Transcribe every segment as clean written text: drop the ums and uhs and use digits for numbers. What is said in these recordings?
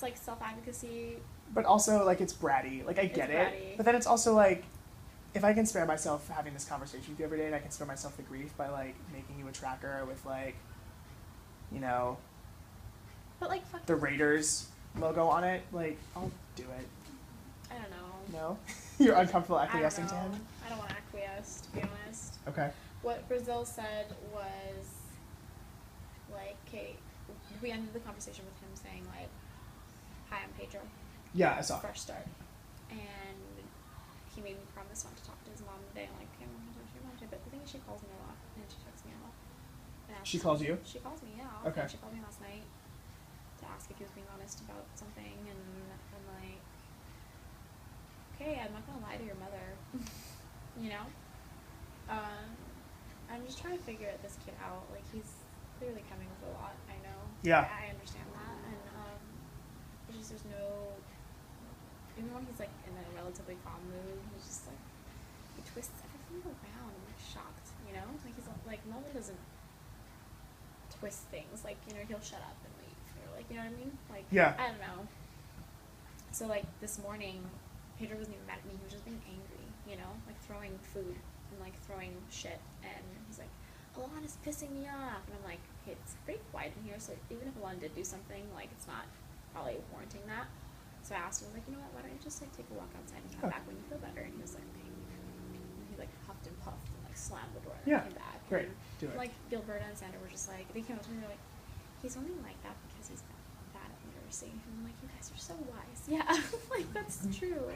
like self-advocacy. But also, like, it's bratty. Like, I get it. But then it's also, like, if I can spare myself having this conversation with you every day, and I can spare myself the grief by, like, making you a tracker with, like, you know, but like the Raiders logo on it, like, I'll do it. I don't know. No? You're uncomfortable acquiescing to him? I don't want to acquiesce, to be honest. Okay. What Brazil said was, like, okay, we ended the conversation with him saying, like, hi, I'm Pedro. Yeah, I saw. Fresh start. And he made me promise not to talk to his mom today. I'm like, okay, I'm not going to talk to your mom today. But the thing is, she calls me a lot, and she texts me a lot. She calls you? She calls me, yeah. Okay. And she called me last night to ask if he was being honest about something, and I'm like, okay, I'm not gonna lie to your mother, you know? I'm just trying to figure this kid out. Like, he's clearly coming with a lot, I know. Yeah. I understand that, and it's just there's no, even when he's, like, in a relatively calm mood, he's just, like, he twists everything around. I'm, like, shocked, you know? Like, he's, like, Melvin doesn't twist things. Like, you know, he'll shut up and leave, or, like, you know what I mean? Like, yeah. I don't know. So, like, this morning, Pedro wasn't even mad at me. He was just being angry, you know? Like, throwing food and, like, throwing shit. And he's like, Alana's pissing me off. And I'm like, hey, it's pretty quiet in here, so even if Alana did do something, like, it's not probably warranting that. So I asked him, like, you know what, why don't you just, like, take a walk outside and come back when you feel better? And he was like, okay. And he, like, huffed and puffed and, like, slammed the door and came back. Great. Do it. Like, Gilberta and Sandra were just like, they came up to me and they're like, he's only like that because he's bad at literacy. And I'm like, you guys are so wise. Yeah, like, that's true.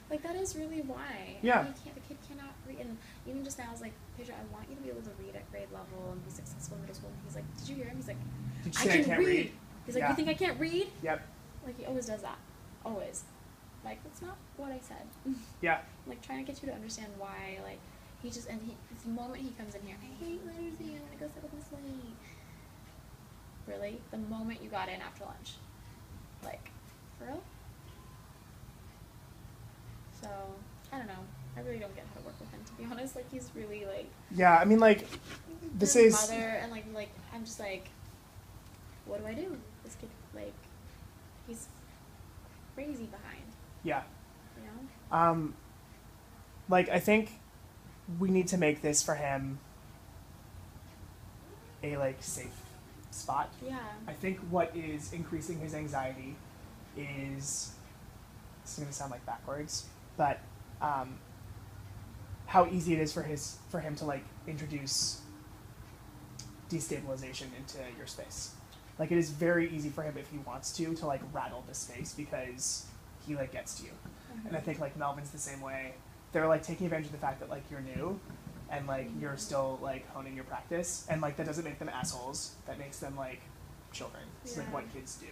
Like, that is really why. Yeah. The kid cannot read. And even just now, I was like, Pedro, I want you to be able to read at grade level and be successful in middle school. And he's like, did you hear him? He's like, did you say I can't read? He's like, you think I can't read? Yep. Like, he always does that. Always. Like, that's not what I said. Yeah. Like, trying to get you to understand why, like, he just, and the moment he comes in here, I hate literacy, I'm gonna go sit with Miss Lee. Really? The moment you got in after lunch? Like, for real? So, I don't know. I really don't get how to work with him, to be honest. Like, he's really, like... Yeah, I mean, like, this is... mother, and, like, I'm just like, what do I do? This kid, like, he's crazy behind. Yeah. You know? Like, I think we need to make this for him a, like, safe spot. Yeah. I think what is increasing his anxiety is, this is going to sound like backwards, but how easy it is for him to, like, introduce destabilization into your space. Like, it is very easy for him, if he wants to like, rattle the space because he, like, gets to you. Mm-hmm. And I think, like, Melvin's the same way. They're, like, taking advantage of the fact that, like, you're new and, like, you're still, like, honing your practice. And, like, that doesn't make them assholes. That makes them, like, children. It's, like, what kids do.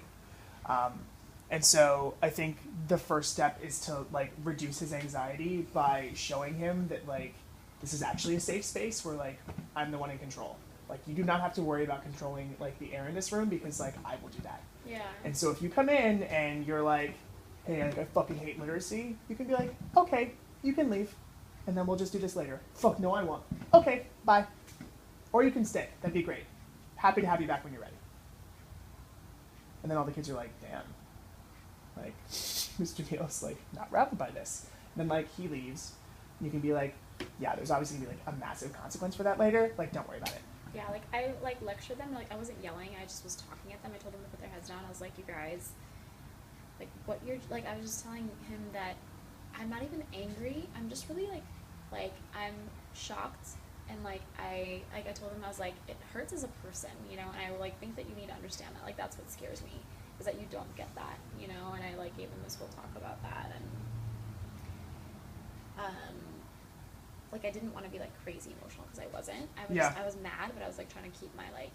And so I think the first step is to, like, reduce his anxiety by showing him that, like, this is actually a safe space where, like, I'm the one in control. Like, you do not have to worry about controlling, like, the air in this room because, like, I will do that. Yeah. And so if you come in and you're like, hey, like, I fucking hate literacy, you can be like, okay, you can leave, and then we'll just do this later. Fuck, no, I won't. Okay, bye. Or you can stay. That'd be great. Happy to have you back when you're ready. And then all the kids are like, damn. Like, Mr. Neal's, like, not rattled by this. And then, like, he leaves. And you can be like, yeah, there's obviously going to be, like, a massive consequence for that later. Like, don't worry about it. Yeah, like, I, like, lectured them. Like, I wasn't yelling. I just was talking at them. I told them to put their heads down. I was like, you guys, like, what you're, like, I was just telling him that I'm not even angry. I'm just really, like, I'm shocked. And, like, I told him, I was like, it hurts as a person, you know, and I, like, think that you need to understand that. Like, that's what scares me, is that you don't get that, you know, and I, like, gave him this whole talk about that, and, like, I didn't want to be, like, crazy emotional, because I wasn't. I was mad, but I was, like, trying to keep my, like,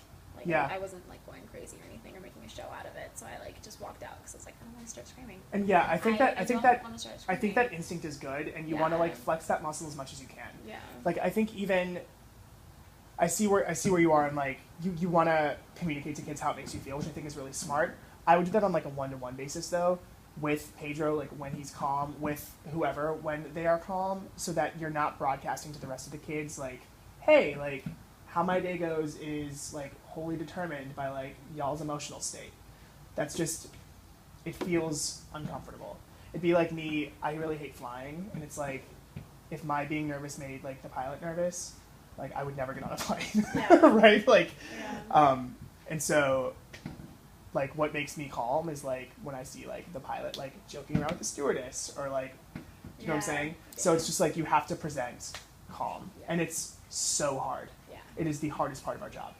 I wasn't, like, going crazy or anything, or making a show out of it, so I, like, just walked out, because I was like, I don't want to start screaming. And yeah, I think that instinct is good, and you want to, like, flex that muscle as much as you can. Yeah. Like, I think even, I see where you are, and, like, you want to communicate to kids how it makes you feel, which I think is really smart. I would do that on, like, a one-to-one basis, though, with Pedro, like, when he's calm, with whoever, when they are calm, so that you're not broadcasting to the rest of the kids, like, hey, like, how my day goes is, like, wholly determined by, like, y'all's emotional state. That's just it feels uncomfortable. It'd be like me, I really hate flying, and it's like, if my being nervous made like the pilot nervous, like I would never get on a plane, Yeah. right? Like, Yeah. and so, like, what makes me calm is like when I see like the pilot like joking around with the stewardess, or like, you know what I'm Yeah. saying? So it's just like you have to present calm, Yeah. and it's so hard. Yeah. It is the hardest part of our job.